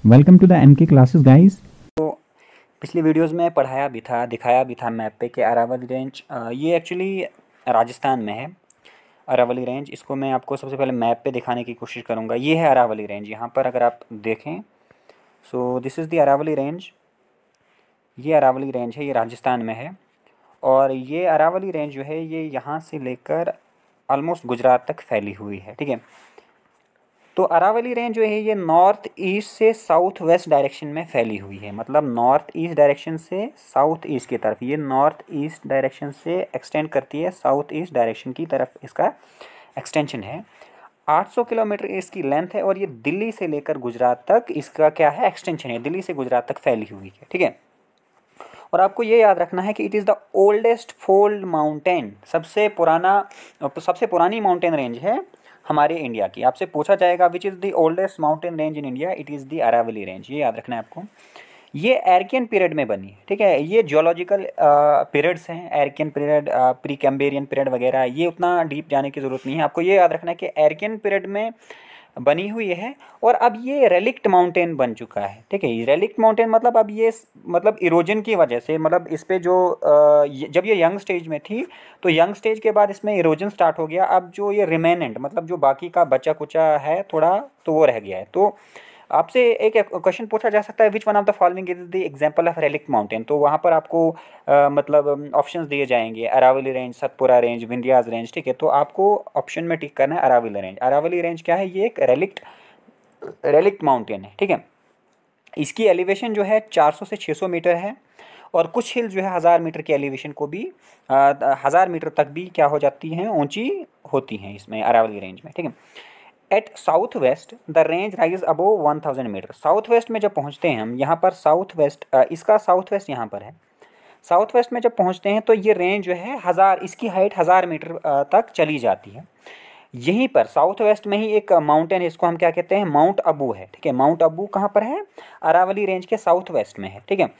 Welcome to the NK classes guys. तो पिछली videos में पढ़ाया भी था, दिखाया भी था मैप पे कि अरावली रेंज ये एक्चुअली राजस्थान में है। अरावली रेंज, इसको मैं आपको सबसे पहले मैप पे दिखाने की कोशिश करूँगा। ये है अरावली रेंज। यहाँ पर अगर आप देखें, so this is the Aravalli range. ये अरावली रेंज है, ये राजस्थान में है। और ये अरावली रेंज जो है ये यहाँ से लेकर ऑलमोस्ट गुजरात तक फैली हुई है, ठीक है। तो अरावली रेंज जो है ये नॉर्थ ईस्ट से साउथ वेस्ट डायरेक्शन में फैली हुई है। मतलब नॉर्थ ईस्ट डायरेक्शन से साउथ ईस्ट की तरफ, ये नॉर्थ ईस्ट डायरेक्शन से एक्सटेंड करती है साउथ ईस्ट डायरेक्शन की तरफ, इसका एक्सटेंशन है। 800 किलोमीटर इसकी लेंथ है और ये दिल्ली से लेकर गुजरात तक इसका क्या है, एक्सटेंशन है। दिल्ली से गुजरात तक फैली हुई है, ठीक है। और आपको ये याद रखना है कि it is the oldest fold mountain, सबसे पुरानी माउंटेन रेंज है हमारे इंडिया की। आपसे पूछा जाएगा which is the oldest mountain range in India, it is the Aravalli range. ये याद रखना है आपको। ये एर्कियन पीरियड में बनी है, ठीक है। ये जियोलॉजिकल पीरियड्स हैं, एर्कियन पीरियड, प्री कैम्ब्रियन पीरियड वगैरह, ये उतना डीप जाने की ज़रूरत नहीं है। आपको ये याद रखना है कि एर्कियन पीरियड में बनी हुई है और अब ये रेलिक्ट माउंटेन बन चुका है, ठीक है। रेलिक्ट माउंटेन मतलब अब ये मतलब इरोजन की वजह से, मतलब इस पे जो जब ये यंग स्टेज में थी तो यंग स्टेज के बाद इसमें इरोजन स्टार्ट हो गया। अब जो ये रिमेनेंट, मतलब जो बाकी का बचा कुचा है थोड़ा, तो वो रह गया है। तो आपसे एक क्वेश्चन पूछा जा सकता है, which one of the following is the example of relict mountain. तो वहाँ पर आपको मतलब ऑप्शंस दिए जाएंगे, Aravalli range, Satpura range, Vindhyas range, ठीक है। तो आपको ऑप्शन में टिक करना है अरावली रेंज। अरावली रेंज क्या है, ये एक रेलिक्ट माउंटेन है, ठीक है। इसकी एलिवेशन जो है 400 से 600 मीटर है और कुछ हिल्स जो है 1000 मीटर की एलिवेशन को भी 1000 मीटर तक भी क्या हो जाती हैं, ऊंची होती हैं इसमें अरावली रेंज में, ठीक है। At south west the range rise above 1000 metre. South west में जब पहुंचते हैं हम, यहाँ पर साउथ वेस्ट, इसका साउथ वेस्ट यहाँ पर है। साउथ वेस्ट में जब पहुंचते हैं तो ये रेंज जो है 1000, इसकी हाइट 1000 मीटर तक चली जाती है। यहीं पर साउथ वेस्ट में ही एक माउंटेन है, इसको हम क्या कहते हैं, माउंट अबू है, ठीक है। माउंट अबू कहाँ पर है, अरावली रेंज के साउथ वेस्ट में है, ठीक है।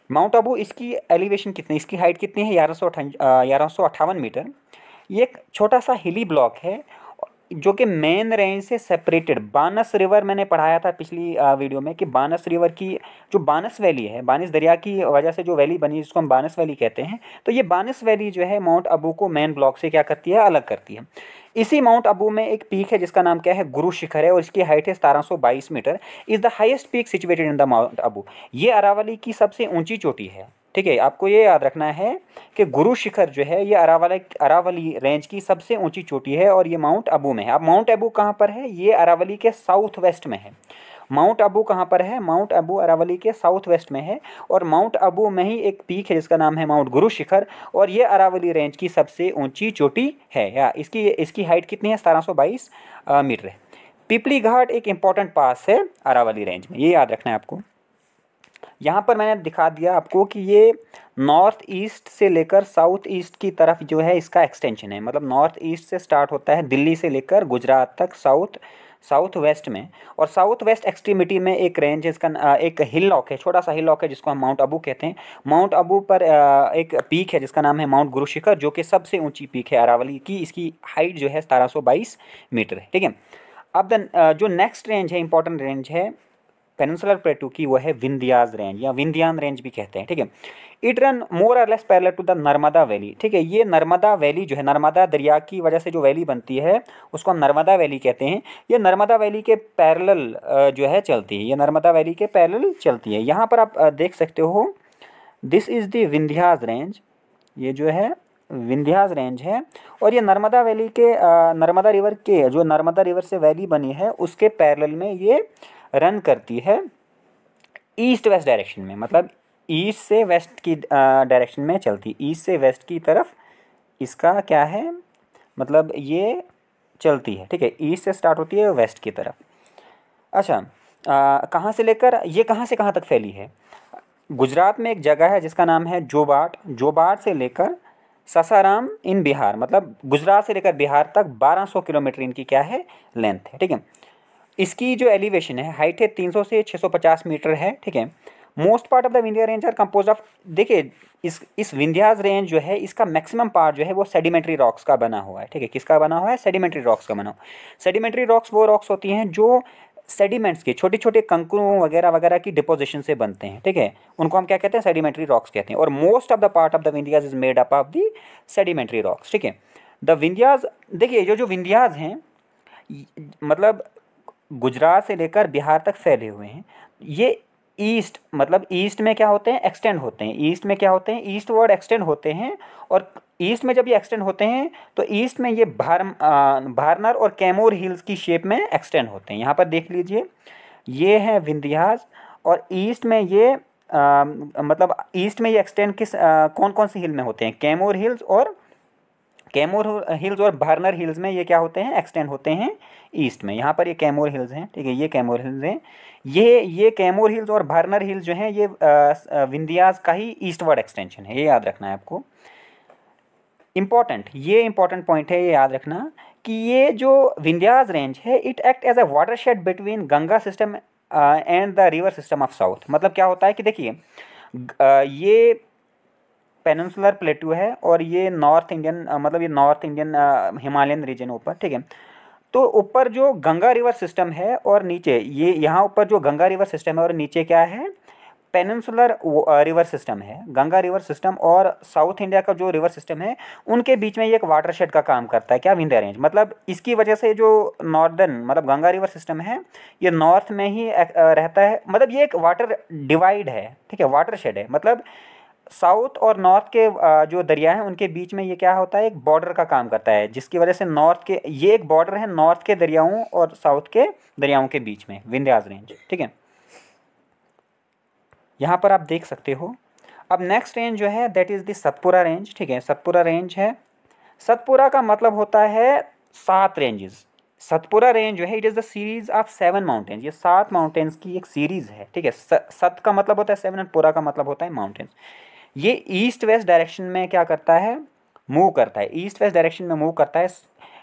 माउंट अबू, इसकी एलिवेशन कितनी, इसकी हाइट कितनी है, 1158 मीटर। ये एक छोटा सा हिली ब्लॉक है जो कि मेन रेंज से सेपरेटेड। बानस रिवर, मैंने पढ़ाया था पिछली वीडियो में कि बानस रिवर की जो बानस वैली है, बानिस दरिया की वजह से जो वैली बनी जिसको हम बानस वैली कहते हैं, तो ये बानस वैली जो है माउंट अबू को मेन ब्लॉक से क्या करती है, अलग करती है। इसी माउंट अबू में एक पीक है जिसका नाम क्या है, गुरु शिखर है, और इसकी हाइट है 1722 metre. Is the highest peak situated in the mount Abu. ये अरावली की सबसे ऊंची चोटी है, ठीक है। आपको ये याद रखना है कि गुरु शिखर जो है ये अरावली रेंज की सबसे ऊंची चोटी है और ये माउंट अबू में है। अब माउंट अबू कहाँ पर है, ये अरावली के साउथ वेस्ट में है। माउंट अबू कहाँ पर है, माउंट अबू अरावली के साउथ वेस्ट में है और माउंट अबू में ही एक पीक है जिसका नाम है माउंट गुरु शिखर, और ये अरावली रेंज की सबसे ऊंची चोटी है। या इसकी इसकी हाइट कितनी है, 1722 मीटर है। पिपली घाट एक इंपॉर्टेंट पास है अरावली रेंज में, ये याद रखना है आपको। यहाँ पर मैंने दिखा दिया आपको कि ये नॉर्थ ईस्ट से लेकर साउथ ईस्ट की तरफ जो है इसका एक्सटेंशन है। मतलब नॉर्थ ईस्ट से स्टार्ट होता है दिल्ली से लेकर गुजरात तक, साउथ वेस्ट में, और साउथ वेस्ट एक्सट्रीमिटी में एक रेंज है, इसका एक हिल लॉक है, छोटा सा हिल लॉक है जिसको हम माउंट अबू कहते हैं। माउंट अबू पर एक पीक है जिसका नाम है माउंट गुरु शिखर, जो कि सबसे ऊंची पीक है अरावली की। इसकी हाइट जो है 1722 मीटर है, ठीक है। अब जो नेक्स्ट रेंज है, इंपॉर्टेंट रेंज है पेनिनसुलर प्लेटू की, वो है विंध्यास रेंज या विंध्यान रेंज भी कहते हैं, ठीक है। It run more or less parallel to the Narmada valley, ठीक है। ये नर्मदा वैली जो है, नर्मदा दरिया की वजह से जो वैली बनती है उसको हम नर्मदा वैली कहते हैं। ये नर्मदा वैली के पैरेलल जो है चलती है, ये नर्मदा वैली के पैरेलल चलती है। यहाँ पर आप देख सकते हो, this is the Vindhyas range, ये जो है विंध्यास रेंज है। और ये नर्मदा वैली के नर्मदा रिवर के, जो नर्मदा रिवर से वैली बनी है उसके पैरेलल में ये रन करती है ईस्ट वेस्ट डायरेक्शन में। मतलब ईस्ट से वेस्ट की डायरेक्शन में चलती, ईस्ट से वेस्ट की तरफ इसका क्या है, मतलब ये चलती है, ठीक है। ईस्ट से स्टार्ट होती है वेस्ट की तरफ। अच्छा, कहाँ से लेकर ये कहाँ से कहाँ तक फैली है, गुजरात में एक जगह है जिसका नाम है जोबाट। जोबाट से लेकर सासाराम इन बिहार, मतलब गुजरात से लेकर बिहार तक 1200 किलोमीटर इनकी क्या है, लेंथ है, ठीक है। इसकी जो एलिवेशन है, हाइट है 300 से 650 मीटर है, ठीक है। Most part of the Vindhya range are compose of, देखिए इस विंध्यास रेंज जो है इसका मैक्सिमम पार्ट जो है वो सेडिमेंट्री रॉक्स का बना हुआ है, ठीक है। किसका बना हुआ है, सेडिमेंट्री रॉक्स का बना हुआ। सेडिमेंट्री रॉक्स वो रॉक्स होती हैं जो सेडिमेंट्स के छोटे छोटे कंकरों वगैरह वगैरह की डिपोजिशन से बनते हैं, ठीक है। उनको हम क्या कहते हैं, सेडिमेंट्री रॉक्स कहते हैं। और most of the part of the Vindhyas is made up of the sedimentary rocks, ठीक है। द विंध्याज, देखिए जो जो विंध्याज हैं मतलब गुजरात से लेकर बिहार तक फैले हुए हैं। ये ईस्ट, मतलब ईस्ट में क्या होते हैं, एक्सटेंड होते हैं। ईस्ट में क्या होते हैं, ईस्ट वर्ड एक्सटेंड होते हैं। और ईस्ट में जब ये एक्सटेंड होते हैं तो ईस्ट में ये भारनर और कैमोर हिल्स की शेप में एक्सटेंड होते हैं। यहाँ पर देख लीजिए, ये है विंध्यास और ईस्ट में ये मतलब ईस्ट में ये एक्सटेंड किस कौन कौन सी हिल में होते हैं, कैमोर हिल्स और भारनर हिल्स में ये क्या होते हैं, एक्सटेंड होते हैं ईस्ट में। यहाँ पर ये कैमोर हिल्स हैं, ठीक है, ये कैमोर हिल्स हैं। ये कैमोर हिल्स और भारनर हिल्स जो हैं ये विंध्यास का ही ईस्टवर्ड एक्सटेंशन है, ये याद रखना है आपको। इम्पॉर्टेंट पॉइंट है, ये याद रखना कि ये जो विंध्यास रेंज है it act as a watershed between Ganga system and the river system of south. मतलब क्या होता है कि देखिए ये पेनिनसुलर प्लेटू है और ये नॉर्थ इंडियन मतलब ये नॉर्थ इंडियन हिमालयन रीजन ऊपर, ठीक है। तो ऊपर जो गंगा रिवर सिस्टम है और नीचे ये यहाँ ऊपर जो गंगा रिवर सिस्टम है और नीचे क्या है, पेनिनसुलर रिवर सिस्टम है। गंगा रिवर सिस्टम और साउथ इंडिया का जो रिवर सिस्टम है उनके बीच में ये एक वाटरशेड का काम करता है, क्या, विंध्या रेंज। मतलब इसकी वजह से जो नॉर्दर्न मतलब गंगा रिवर सिस्टम है ये नॉर्थ में ही रहता है। मतलब ये एक वाटर डिवाइड है, ठीक है, वाटरशेड है। मतलब साउथ और नॉर्थ के जो दरिया हैं उनके बीच में ये क्या होता है, एक बॉर्डर का काम करता है, जिसकी वजह से नॉर्थ के ये एक बॉर्डर है नॉर्थ के दरियाओं और साउथ के दरियाओं के बीच में, विंध्यास रेंज, ठीक है। यहाँ पर आप देख सकते हो। अब नेक्स्ट रेंज जो है that is the Satpura range, ठीक है। सतपुरा रेंज है, सतपुरा का मतलब होता है 7 रेंजेस। सतपुरा रेंज जो है it is the series of 7 mountains. ये 7 माउंटेन्स की एक सीरीज़ है, ठीक है। सत का मतलब होता है 7 और पुरा का मतलब होता है माउंटेन्स। ये ईस्ट वेस्ट डायरेक्शन में क्या करता है, मूव करता है, ईस्ट वेस्ट डायरेक्शन में मूव करता है।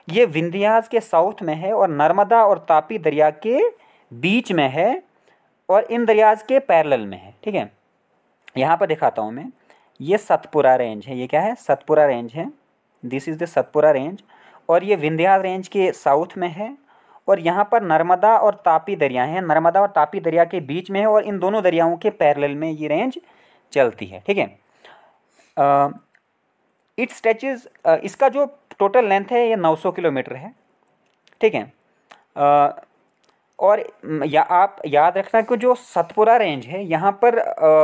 ये विंध्यास के साउथ में है और नर्मदा और तापी दरिया के बीच में है और इन दरियाज के पैरेलल में है, ठीक है। यहाँ पर दिखाता हूँ मैं, ये सतपुरा रेंज है, ये क्या है, सतपुरा रेंज है। This is the Satpura range और ये विंध्यास रेंज के साउथ में है और यहाँ पर नर्मदा और तापी दरिया हैं, नर्मदा और तापी दरिया के बीच में है और इन दोनों दरियाओं के पैरेलल में ये रेंज चलती है, ठीक है। इट स्ट्रेचेज, इसका जो टोटल लेंथ है ये 900 किलोमीटर है, ठीक है। और आप याद रखना कि जो सतपुरा रेंज है यहाँ पर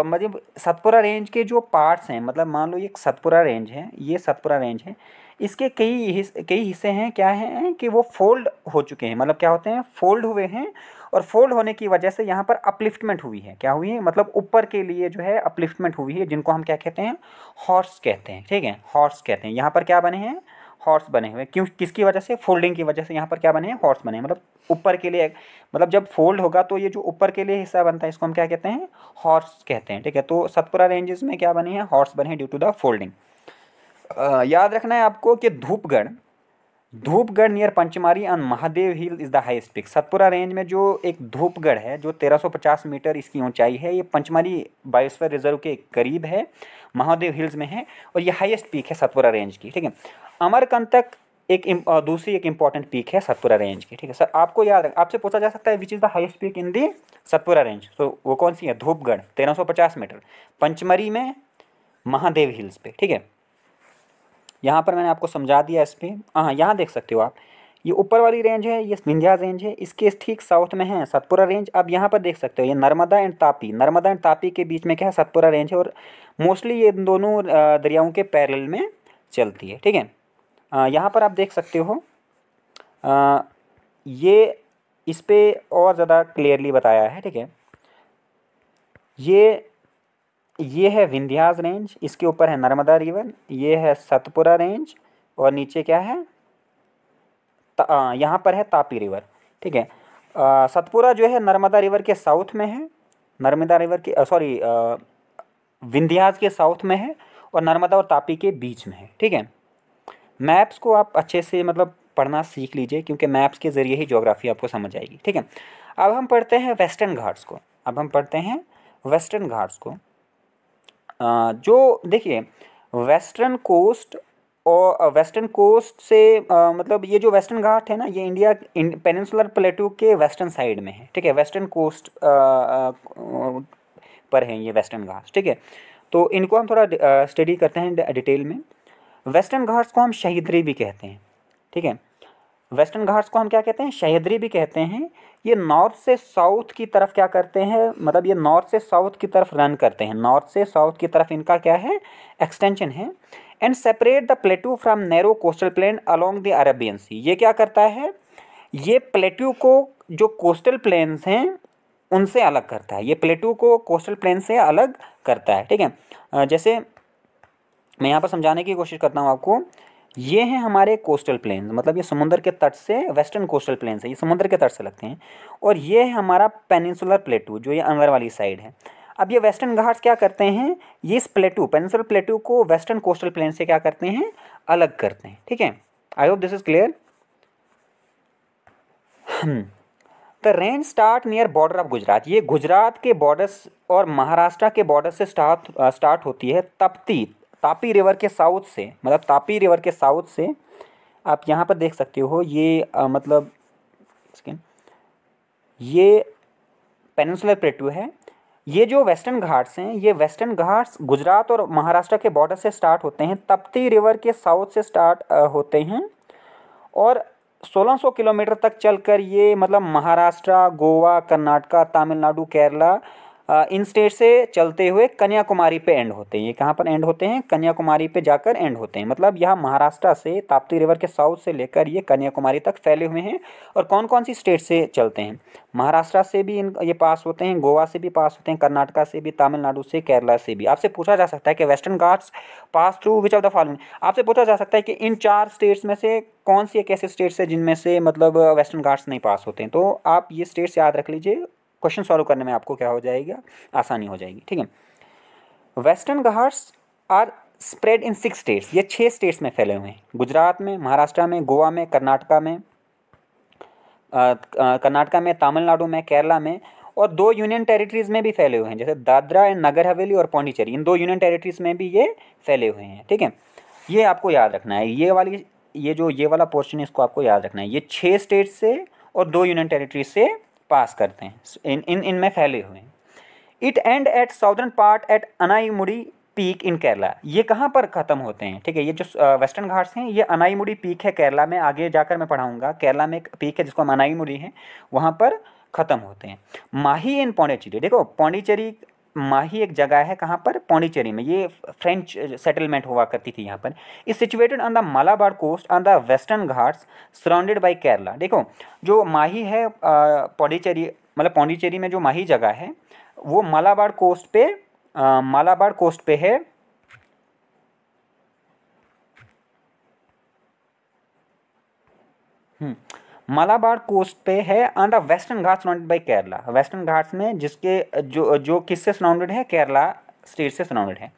मतलब सतपुरा रेंज के जो पार्ट्स हैं, मतलब मान लो ये सतपुरा रेंज है, ये सतपुरा रेंज है, इसके कई हिस्से हैं क्या हैं कि वो फोल्ड हो चुके हैं। मतलब क्या होते हैं, फोल्ड हुए हैं और फोल्ड होने की वजह से यहाँ पर अपलिफ्टमेंट हुई है। क्या हुई है, मतलब ऊपर के लिए जो है अपलिफ्टमेंट हुई है, जिनको हम क्या कहते हैं, हॉर्स कहते हैं, ठीक है, हॉर्स कहते हैं। यहाँ पर क्या बने हैं, हॉर्स बने हुए। क्यों, किसकी वजह से, फोल्डिंग की वजह से यहाँ पर क्या बने हैं, हॉर्स बने हैं। मतलब ऊपर के लिए, मतलब जब फोल्ड होगा तो ये जो ऊपर के लिए हिस्सा बनता है इसको हम क्या कहते हैं, हॉर्स कहते हैं, ठीक है। तो सतपुरा रेंजेस में क्या बने हैं, हॉर्स बने हैं ड्यू टू द फोल्डिंग। याद रखना है आपको कि Dhupgarh near Pachmarhi on Mahadev hill is the highest peak. Satpura range में जो एक धूपगढ़ है जो 1350 मीटर इसकी ऊंचाई है, ये पंचमारी बायोस्फीयर रिजर्व के करीब है, महादेव हिल्स में है और ये हाईएस्ट पीक है सतपुरा रेंज की, ठीक है। अमरकंटक दूसरी एक इंपॉर्टेंट पीक है सतपुरा रेंज की, ठीक है। सर आपको याद रख, आपसे पूछा जा सकता है which is the highest peak in the Satpura range, तो वो कौन सी है, धूपगढ़ 1350 मीटर, पंचमरी में, महादेव हिल्स पे, ठीक है। यहाँ पर मैंने आपको समझा दिया इस पर। हाँ, यहाँ देख सकते हो आप, ये ऊपर वाली रेंज है, ये विंध्यास रेंज है, इसके ठीक साउथ में है सतपुरा रेंज। अब यहाँ पर देख सकते हो ये नर्मदा एंड तापी के बीच में क्या है, सतपुरा रेंज है और मोस्टली ये दोनों दरियाओं के पैरेलल में चलती है, ठीक है। यहाँ पर आप देख सकते हो ये इस पर और ज़्यादा क्लियरली बताया है, ठीक है। ये है विंध्यास रेंज, इसके ऊपर है नर्मदा रिवर, ये है सतपुरा रेंज और नीचे क्या है, यहाँ पर है तापी रिवर, ठीक है। सतपुरा जो है नर्मदा रिवर के साउथ में है, नर्मदा रिवर के विंध्यास के साउथ में है और नर्मदा और तापी के बीच में है, ठीक है। मैप्स को आप अच्छे से मतलब पढ़ना सीख लीजिए क्योंकि मैप्स के ज़रिए ही ज्योग्राफी आपको समझ आएगी, ठीक है। अब हम पढ़ते हैं वेस्टर्न घाट्स को। जो देखिए वेस्टर्न कोस्ट और वेस्टर्न कोस्ट से मतलब ये जो वेस्टर्न घाट है ना, ये इंडिया पेनिनसुलर प्लेटू के वेस्टर्न साइड में है, ठीक है, वेस्टर्न कोस्ट पर है ये वेस्टर्न घाट्स, ठीक है। तो इनको हम थोड़ा स्टडी करते हैं डिटेल में। वेस्टर्न घाट्स को हम सह्याद्री भी कहते हैं, ठीक है। वेस्टर्न घाट्स को हम क्या कहते हैं, सह्याद्री भी कहते हैं। ये नॉर्थ से साउथ की तरफ क्या करते हैं, मतलब ये नॉर्थ से साउथ की तरफ रन करते हैं, नॉर्थ से साउथ की तरफ इनका क्या है, एक्सटेंशन है। And separate the plateau from narrow coastal plain along the Arabian Sea. ये क्या करता है, ये प्लेटू को जो कोस्टल प्लेन्स हैं उनसे अलग करता है, ये प्लेटू को कोस्टल प्लेन से अलग करता है, ठीक है। जैसे मैं यहाँ पर समझाने की कोशिश करता हूँ आपको। ये हैं हमारे कोस्टल प्लेन्स, मतलब ये समुद्र के तट से, वेस्टर्न कोस्टल प्लेन्स है, ये समुद्र के तट से लगते हैं। और ये है हमारा पेनिनसुलर प्लेटू, जो ये अंदर वाली साइड है। अब ये वेस्टर्न घाट्स क्या करते हैं, ये इस प्लेटू, पेनिनसुलर प्लेटू को वेस्टर्न कोस्टल प्लेन से क्या करते हैं, अलग करते हैं, ठीक है। I hope this is clear. The range start near border of Gujarat. ये गुजरात के बॉर्डर्स और महाराष्ट्र के बॉर्डर से स्टार्ट होती है तापी रिवर के साउथ से, मतलब तापी रिवर के साउथ से। आप यहाँ पर देख सकते हो ये मतलब ये पेनिनसुलर प्लेटू है। ये जो वेस्टर्न घाट्स हैं, ये वेस्टर्न घाट्स गुजरात और महाराष्ट्र के बॉर्डर से स्टार्ट होते हैं, तप्ती रिवर के साउथ से स्टार्ट होते हैं और 1600 किलोमीटर तक चलकर ये मतलब महाराष्ट्र, गोवा, कर्नाटका, तमिलनाडु, केरला इन स्टेट से चलते हुए कन्याकुमारी पे एंड होते हैं। ये कहाँ पर एंड होते हैं, कन्याकुमारी पे जाकर एंड होते हैं। मतलब यहाँ महाराष्ट्र से ताप्ती रिवर के साउथ से लेकर ये कन्याकुमारी तक फैले हुए हैं। और कौन कौन सी स्टेट से चलते हैं, महाराष्ट्र से भी ये पास होते हैं, गोवा से भी पास होते हैं, कर्नाटका से भी, तमिलनाडु से, केरला से भी। आपसे पूछा जा सकता है कि western Ghats pass through which of the following. आपसे पूछा जा सकता है कि इन 4 स्टेट्स में से कौन सी एक ऐसे स्टेट्स है जिनमें से मतलब वेस्टर्न घाट्स नहीं पास होते हैं। तो आप ये स्टेट्स याद रख लीजिए, क्वेश्चन सॉल्व करने में आपको क्या हो जाएगा, आसानी हो जाएगी, ठीक है। Western Ghats are spread in 6 states. ये 6 स्टेट्स में फैले हुए हैं, गुजरात में, महाराष्ट्र में, गोवा में, कर्नाटका में, तमिलनाडु में, केरला में, और 2 यूनियन टेरिटरीज में भी फैले हुए हैं, जैसे दादरा एंड नगर हवेली और पौंडीचेरी। इन 2 यूनियन टेरिटरीज में भी ये फैले हुए हैं, ठीक है। ये आपको याद रखना है, ये वाला पोर्शन इसको आपको याद रखना है। ये 6 स्टेट से और 2 यूनियन टेरिटरी से पास करते हैं, इनमें फैले हुए हैं। It end at southern part at Anamudi peak in Kerala. ये कहाँ पर ख़त्म होते हैं, ठीक है। ये जो वेस्टर्न घाट्स हैं, ये अनाईमुडी पीक है केरला में, आगे जाकर मैं पढ़ाऊंगा। केरला में एक पीक है जिसको हम अनाईमुडी है, वहाँ पर ख़त्म होते हैं। माही इन पौंडीचेरी, देखो पौंडीचेरी, माही एक जगह है कहाँ पर, पौंडीचेरी में। ये फ्रेंच सेटलमेंट हुआ करती थी यहाँ पर। Is situated on the Malabar coast on the western Ghats surrounded by Kerala. देखो जो माही है पौंडीचेरी, मतलब पौंडीचेरी में जो माही जगह है वो मालाबार कोस्ट पे है। मालाबार कोस्ट पे है on the western Ghats surrounded by Kerala. Western Ghats में जिसके जो किससे सराउंडेड है, केरला स्टेट से सराउंडेड है।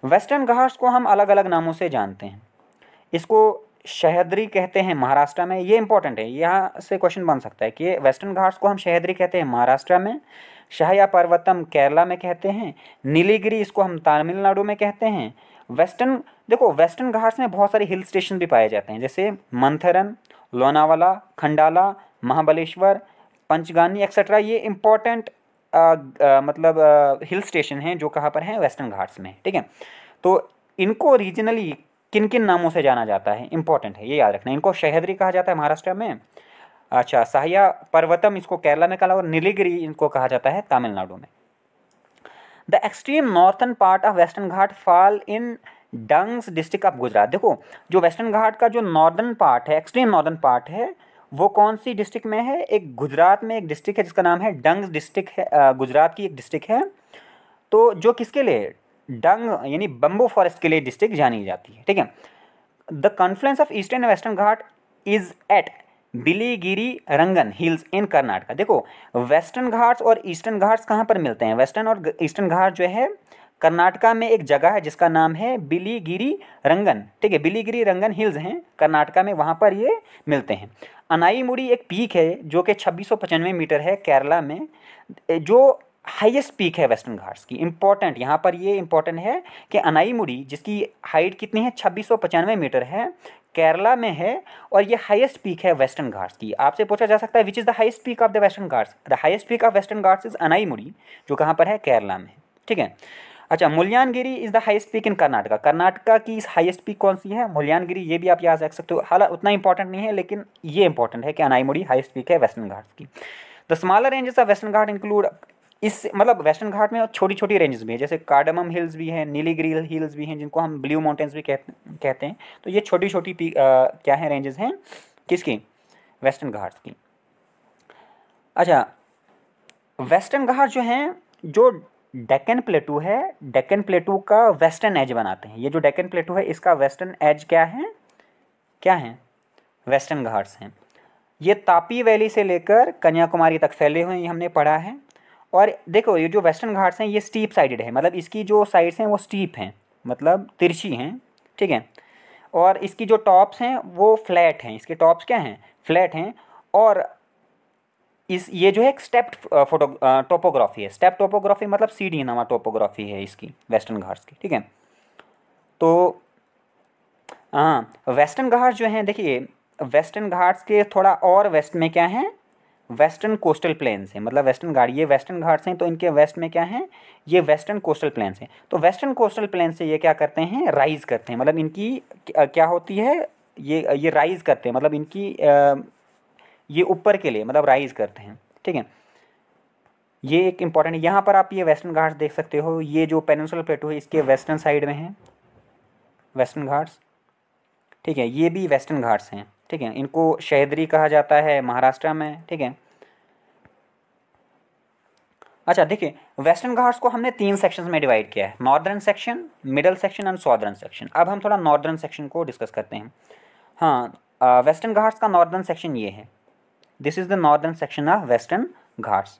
वेस्टर्न घाट्स को हम अलग अलग नामों से जानते हैं। इसको सह्याद्री कहते हैं महाराष्ट्र में, ये इंपॉर्टेंट है, यहाँ से क्वेश्चन बन सकता है कि वेस्टर्न घाट्स को हम सह्याद्री कहते हैं महाराष्ट्र में, शाहया पर्वतम केरला में कहते हैं, नीलगिरी इसको हम तमिलनाडु में कहते हैं। वेस्टर्न घाट्स में बहुत सारे हिल स्टेशन भी पाए जाते हैं, जैसे मंथरन, लोनावाला, खंडाला, महाबलेश्वर, पंचगानी एक्सेट्रा। ये इंपॉर्टेंट मतलब हिल स्टेशन हैं जो कहाँ पर हैं, वेस्टर्न घाट्स में, ठीक है। तो इनको रीजनली किन किन नामों से जाना जाता है, इंपॉर्टेंट है, ये याद रखना है। इनको सह्याद्री कहा जाता है महाराष्ट्र में, अच्छा शाहया पर्वतम इसको केरला में कहा, और नीलगिरी इनको कहा जाता है तमिलनाडु में। The extreme northern part of Western Ghat fall in Dangs district of Gujarat. देखो जो वेस्टर्न घाट का जो नॉर्दर्न पार्ट है, एक्सट्रीम नॉर्दर्न पार्ट है, वो कौन सी डिस्ट्रिक्ट में है, एक गुजरात में एक डिस्ट्रिक्ट है जिसका नाम है डंग्स डिस्ट्रिक्ट है, गुजरात की एक डिस्ट्रिक्ट है। तो जो किसके लिए, डंग यानी बम्बू फॉरेस्ट के लिए डिस्ट्रिक्ट जानी जाती है, ठीक है। The confluence of Eastern and Western Ghat is at Biligiri Rangan hills in Karnataka. देखो वेस्टर्न घाट्स और ईस्टर्न घाट्स कहाँ पर मिलते हैं, वेस्टर्न और ईस्टर्न घाट जो है कर्नाटका में एक जगह है जिसका नाम है बिलीगिरी रंगन, ठीक है। बिलीगिरी रंगन हिल्स हैं कर्नाटका में, वहाँ पर ये मिलते हैं। अनाईमुडी एक पीक है जो कि 2695 मीटर है केरला में, जो हाईएस्ट पीक है वेस्टर्न घाट्स की। इंपॉर्टेंट यहाँ पर ये इंपॉर्टेंट है कि अनाईमुड़ी जिसकी हाइट कितनी है 2695 मीटर है, केरला में है, और ये हाईएस्ट पीक है वेस्टर्न घाट्स की। आपसे पूछा जा सकता है which is the highest peak of the western Ghats. The highest peak of Western Ghats is Anaimudi, जो कहाँ पर है, केरला में। ठीक है। अच्छा, Mullayanagiri is the highest peak in Karnataka. Karnataka की हाईएस्ट पीक कौन सी है, मुल्यानगिरी। ये भी आप याद रख सकते हो, हालांकि उतना इंपॉर्टेंट नहीं है, लेकिन ये इंपॉर्टेंट है कि अनाईमुड़ी हाईएस्ट पीक है वेस्टर्न घाट्स की। The smaller ranges of Western Ghat include, इस मतलब वेस्टर्न घाट में छोटी छोटी रेंजेस भी है, जैसे कार्डमम हिल्स भी हैं, नीलीगिरी हिल्स भी हैं, जिनको हम ब्लू माउंटेन्स भी कहते हैं। तो ये छोटी छोटी क्या है, रेंजेस हैं किसकी, वेस्टर्न घाट्स की। अच्छा, वेस्टर्न घाट जो हैं, जो डेक्कन प्लेटू है, डेक्कन प्लेटू का वेस्टर्न एज बनाते हैं। ये जो डेक्कन प्लेटू है इसका वेस्टर्न एज क्या है, क्या है, वेस्टर्न घाट्स हैं। ये तापी वैली से लेकर कन्याकुमारी तक फैले हुए हैं, ये हमने पढ़ा है। और देखो ये जो वेस्टर्न घाट्स हैं ये स्टीप साइडेड है, मतलब इसकी जो साइड्स हैं वो स्टीप हैं, मतलब तिरछी हैं। ठीक है। और इसकी जो टॉप्स हैं वो फ्लैट हैं, इसके टॉप्स क्या हैं, फ्लैट हैं। और इस ये जो है एक स्टेप्ड टोपोग्राफी है। स्टेप टोपोग्राफी मतलब सीढ़ी नुमा टोपोग्राफी है इसकी वेस्टर्न घाट्स की। ठीक है। तो हाँ, वेस्टर्न घाट्स जो हैं, देखिए वेस्टर्न घाट्स के थोड़ा और वेस्ट में क्या है, वेस्टर्न कोस्टल प्लेन्स हैं। मतलब वेस्टर्न घाट, ये वेस्टर्न घाट्स हैं तो इनके वेस्ट में क्या है, ये वेस्टर्न कोस्टल प्लेन्स हैं। तो वेस्टर्न कोस्टल प्लेन से ये क्या करते हैं, राइज करते हैं, मतलब इनकी क्या होती है, ये राइज करते हैं, मतलब इनकी ये ऊपर के लिए मतलब राइज करते हैं। ठीक है। ये एक इंपॉर्टेंट, यहाँ पर आप ये वेस्टर्न घाट्स देख सकते हो, ये जो पेनिनसुलर प्लेटू है इसके वेस्टर्न साइड में है वेस्टर्न घाट्स। ठीक है। ये भी वेस्टर्न घाट्स हैं। ठीक है। इनको सह्याद्री कहा जाता है महाराष्ट्र में। ठीक है। अच्छा, देखिए वेस्टर्न घाट्स को हमने 3 सेक्शंस में डिवाइड किया है, northern section, middle section and southern section. अब हम थोड़ा नॉर्दर्न सेक्शन को डिस्कस करते हैं। हाँ, वेस्टर्न घाट्स का नॉर्दर्न सेक्शन ये है, this is the northern section of Western Ghats.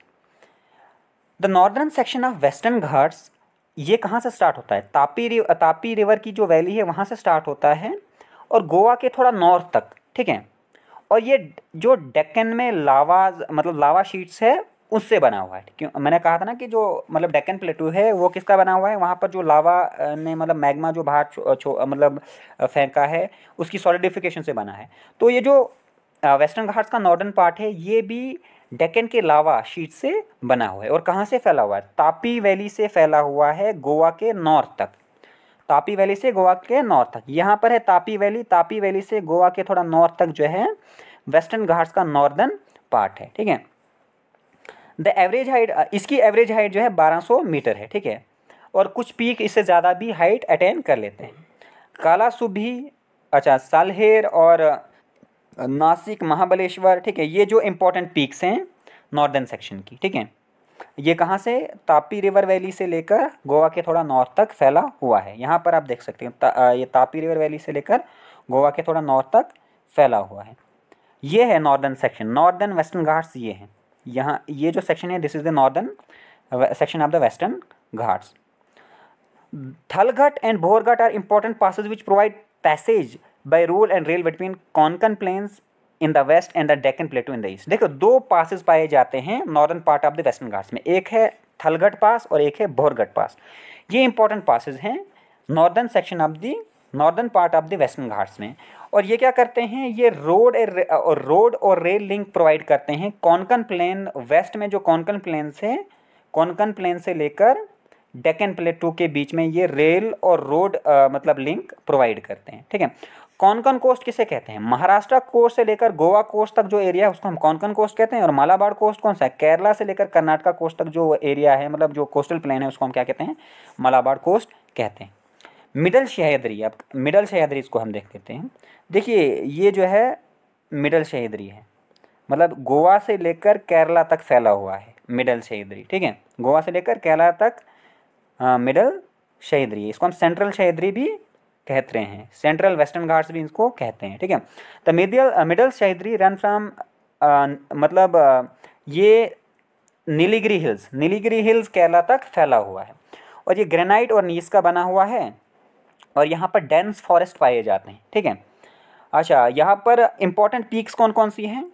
The northern section of Western Ghats ये कहाँ से स्टार्ट होता है, तापी रिवर की जो वैली है वहाँ से स्टार्ट होता है और गोवा के थोड़ा नॉर्थ तक। ठीक है। और ये जो डेक्कन में लावा, मतलब लावा शीट्स है उससे बना हुआ है। क्यों, मैंने कहा था ना कि जो मतलब डेक्कन प्लेटू है वो किसका बना हुआ है, वहाँ पर जो लावा ने मतलब मैग्मा जो बाहर मतलब फेंका है उसकी सॉलिडिफिकेशन से बना है। तो ये जो वेस्टर्न घाट्स का नॉर्दर्न पार्ट है ये भी डेक्कन के लावा शीट से बना हुआ है। और कहाँ से फैला हुआ है, तापी वैली से फैला हुआ है गोवा के नॉर्थ तक। तापी वैली से गोवा के नॉर्थ तक, यहाँ पर है तापी वैली, तापी वैली से गोवा के थोड़ा नॉर्थ तक जो है वेस्टर्न घाट्स का नॉर्दर्न पार्ट है। ठीक है। द एवरेज हाइट, इसकी एवरेज हाइट जो है 1200 मीटर है। ठीक है। और कुछ पीक इससे ज़्यादा भी हाइट अटेन कर लेते हैं। कालासुभी, अच्छा सालहेर और नासिक, महाबलेश्वर। ठीक है। ये जो इम्पोर्टेंट पीक्स हैं नॉर्दर्न सेक्शन की। ठीक है। ये कहाँ से, तापी रिवर वैली से लेकर गोवा के थोड़ा नॉर्थ तक फैला हुआ है। यहाँ पर आप देख सकते हैं ये तापी रिवर वैली से लेकर गोवा के थोड़ा नॉर्थ तक फैला हुआ है। ये है northern section, northern Western Ghats ये हैं। यहाँ ये जो सेक्शन है this is the northern section of the western Ghats. Thalghat and Bhorghat are important passes which provide passage by road and rail between Konkan plains in the west and the Deccan plateau in the east. देखो 2 passes पाए जाते हैं northern part of the western Ghats में, एक है थलघट पास और एक है भोरघट पास। ये इंपॉर्टेंट पासेस हैं northern section of the northern part of the western Ghats में। और ये क्या करते हैं, ये रोड और रेल लिंक प्रोवाइड करते हैं कोंकण प्लेन वेस्ट में, जो कोंकण प्लेन से, कोंकण प्लेन से लेकर डेक्कन प्लेटू के बीच में ये रेल और रोड मतलब लिंक प्रोवाइड करते हैं। ठीक है। कोंकण कोस्ट किसे कहते हैं, महाराष्ट्र कोस्ट से लेकर गोवा कोस्ट तक जो एरिया है उसको हम कोंकण कोस्ट कहते हैं। और मालाबार कोस्ट कौन सा है, केरला से लेकर कर्नाटका कोस्ट तक जो एरिया है, मतलब जो कोस्टल प्लेन है उसको हम क्या कहते हैं, मालाबार कोस्ट कहते हैं। मिडल सह्याद्री, अब मिडल सह्याद्री इसको हम देख लेते हैं। देखिए ये जो है मिडल सह्याद्री है, मतलब गोवा से लेकर केरला तक फैला हुआ है मिडल सह्याद्री। ठीक है। गोवा से लेकर केरला तक मिडल सह्याद्री, इसको हम सेंट्रल सह्याद्री भी कहते हैं, सेंट्रल वेस्टर्न घाट्स भी इसको कहते हैं। ठीक है। तो मिडल सह्याद्री रन फ्रॉम मतलब ये नीलगिरी हिल्स केरला तक फैला हुआ है। और ये ग्रेनाइट और नीस का बना हुआ है और यहाँ पर डेंस फॉरेस्ट पाए जाते हैं। ठीक है। अच्छा, यहाँ पर इंपॉर्टेंट पीक्स कौन कौन सी हैं,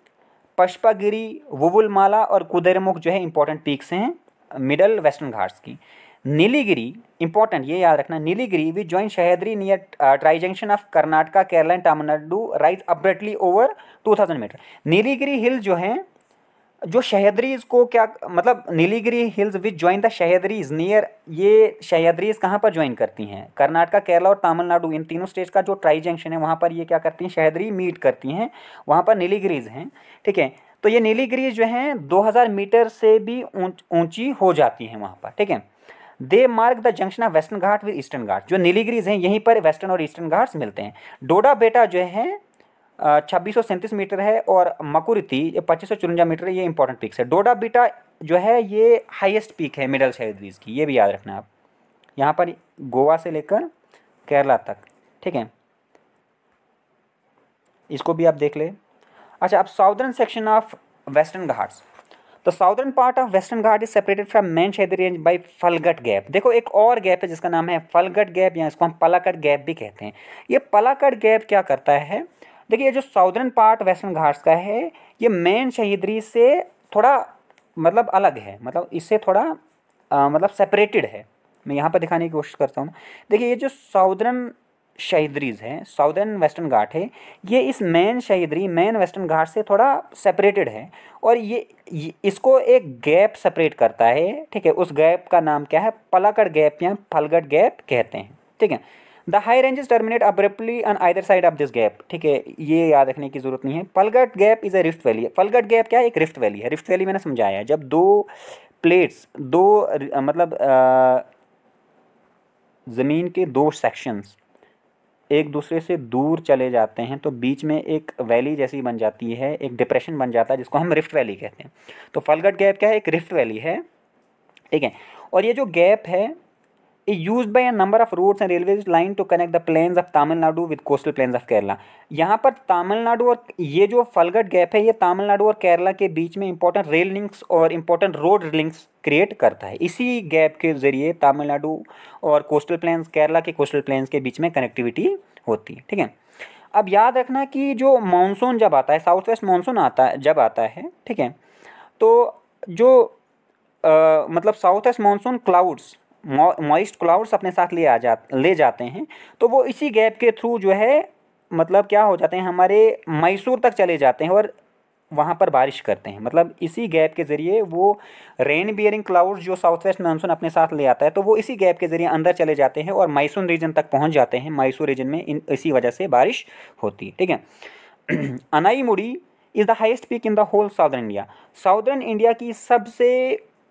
पशपागिरी, वुवुलमाला और कुद्रेमुख जो है इंपॉर्टेंट पीक्स हैं मिडल वेस्टर्न घाट्स की। नीलगिरी, इंपॉर्टेंट ये याद रखना, Nilgiri which join Sahyadri near tri junction of Karnataka, Kerala and Tamil Nadu rise abruptly over 2000 metre. Nilgiri hills जो हैं, जो सह्याद्रीज को क्या मतलब, Nilgiri hills which join the Sahyadris near, ये सह्याद्रीज कहाँ पर ज्वाइन करती हैं? कर्नाटका, केरला और तमिलनाडु, इन तीनों स्टेट्स का जो ट्राई जंक्शन है वहाँ पर ये क्या करती हैं? सह्याद्री मीट करती हैं, वहाँ पर नीलगिरीज हैं। ठीक है, तो ये नीलगिरीज जो हैं 2000 मीटर से भी ऊंची हो जाती हैं वहाँ पर। ठीक है, they mark the junction of Western Ghat with Eastern Ghat. जो नीलगिरीज हैं यहीं पर वेस्टर्न और ईस्टर्न घाट्स मिलते हैं। डोडा बेटा जो है 2637 मीटर है, और मकुरिती ये 2554 मीटर है। ये इंपॉर्टेंट पिक्स है। डोडा बेटा जो है ये हाईएस्ट पीक है मिडल सह्याद्रीज की, ये भी याद रखना आप। यहाँ पर गोवा से लेकर केरला तक। ठीक है, इसको भी आप देख ले। अच्छा, अब southern section of Western Ghats. तो southern part of Western Ghat is separated from main Sahyadri range by Palghat gap. देखो एक और गैप है जिसका नाम है फलगट गैप, या इसको हम पलाकट गैप भी कहते हैं। ये पलाकट गैप क्या करता है? देखिए, जो साउदर्न पार्ट वेस्टर्न घाट्स का है ये मेन सह्याद्री से थोड़ा मतलब अलग है, मतलब इससे थोड़ा मतलब सेपरेटेड है। मैं यहाँ पर दिखाने की कोशिश करता हूँ। देखिए, ये जो साउदर्न सह्याद्रीज हैं, साउदर्न वेस्टर्न घाट है, ये इस मेन सह्याद्री मेन वेस्टर्न घाट से थोड़ा सेपरेटेड है, और ये इसको एक गैप सेपरेट करता है। ठीक है, उस गैप का नाम क्या है? पलाकट गैप या फलगट गैप कहते हैं। ठीक है, the high ranges terminate abruptly on either side of this gap. ठीक है, ये याद रखने की जरूरत नहीं है। Palghat gap is a rift valley. Palghat gap क्या है? एक रिफ्ट वैली है। रिफ्ट वैली मैंने समझाया है, जब दो प्लेट्स, दो मतलब ज़मीन के दो सेक्शंस एक दूसरे से दूर चले जाते हैं तो बीच में एक वैली जैसी बन जाती है, एक डिप्रेशन बन जाता है, जिसको हम रिफ्ट वैली कहते हैं। तो फलगट गैप क्या है? एक रिफ्ट वैली है। ठीक है, और ये जो गैप है is used by a number of roads and railways line to connect the plains of Tamil Nadu with coastal plains of Kerala। यहाँ पर तमिलनाडु और ये जो फलगट गैप है ये तमिलनाडु और केरला के बीच में इंपॉर्टेंट रेल लिंक्स और इंपॉर्टेंट रोड लिंक्स क्रिएट करता है। इसी गैप के जरिए तमिलनाडु और कोस्टल प्लेन्स, केरला के कोस्टल प्लेन्स के बीच में कनेक्टिविटी होती है। ठीक है, अब याद रखना कि जो मानसून जब आता है, साउथ वेस्ट मानसून आता है जब आता है, ठीक है, तो जो मतलब south west monsoon clouds, moist clouds अपने साथ ले जाते हैं, तो वो इसी गैप के थ्रू जो है मतलब क्या हो जाते हैं, हमारे मैसूर तक चले जाते हैं और वहाँ पर बारिश करते हैं। मतलब इसी गैप के ज़रिए वो रेन बियरिंग क्लाउड्स जो साउथ वेस्ट मानसून अपने साथ ले आता है, तो वो इसी गैप के ज़रिए अंदर चले जाते हैं और मैसूर रीजन तक पहुँच जाते हैं। मैसूर रीजन में इसी वजह से बारिश होती है। ठीक है, Anamudi is the highest peak in the whole southern India. Southern India की सबसे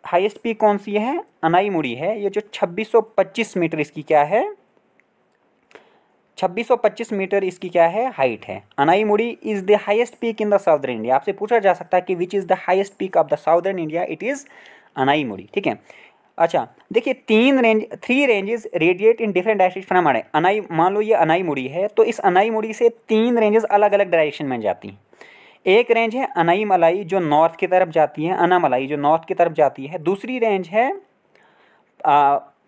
हाईएस्ट पीक कौन सी है? अनाईमुड़ी है। ये जो 2625 मीटर इसकी क्या है? 2625 मीटर इसकी क्या है? हाइट है। Anaimudi is the highest peak in the southern India. आपसे पूछा जा सकता है कि which is the highest peak of the southern India? It is Anaimudi. ठीक है, अच्छा देखिए, 3 ranges radiate in different direction from Anai. मान लो ये अनाईमुड़ी है, तो इस अनाईमुड़ी से 3 रेंजेस अलग अलग डायरेक्शन में जाती हैं। एक रेंज है अनाईमलाई जो नॉर्थ की तरफ जाती है, अनामलाई जो नॉर्थ की तरफ जाती है। दूसरी रेंज है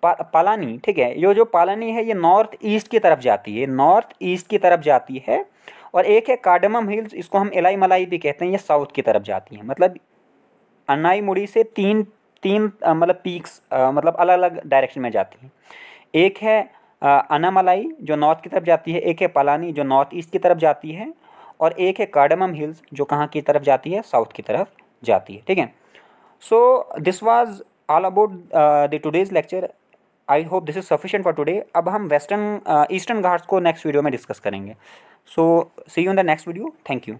पालानी। ठीक है, ये जो पालानी है ये नॉर्थ ईस्ट की तरफ जाती है, नॉर्थ ईस्ट की तरफ जाती है। और एक है कार्डमम हिल्स, इसको हम एलाई मलाई भी कहते हैं, ये साउथ की तरफ जाती है। मतलब अनाईमुड़ी से तीन मतलब पीक्स मतलब अलग अलग डायरेक्शन में जाती हैं। एक है अनामलाई जो नॉर्थ की तरफ जाती है, एक है पालानी जो नॉर्थ ईस्ट की तरफ जाती है, और एक है कार्डमम हिल्स जो कहाँ की तरफ जाती है? साउथ की तरफ जाती है। ठीक है, so this was all about the today's lecture. I hope this is sufficient for today. अब हम वेस्टर्न ईस्टर्न घाट्स को नेक्स्ट वीडियो में डिस्कस करेंगे। So see you in the next video. Thank you.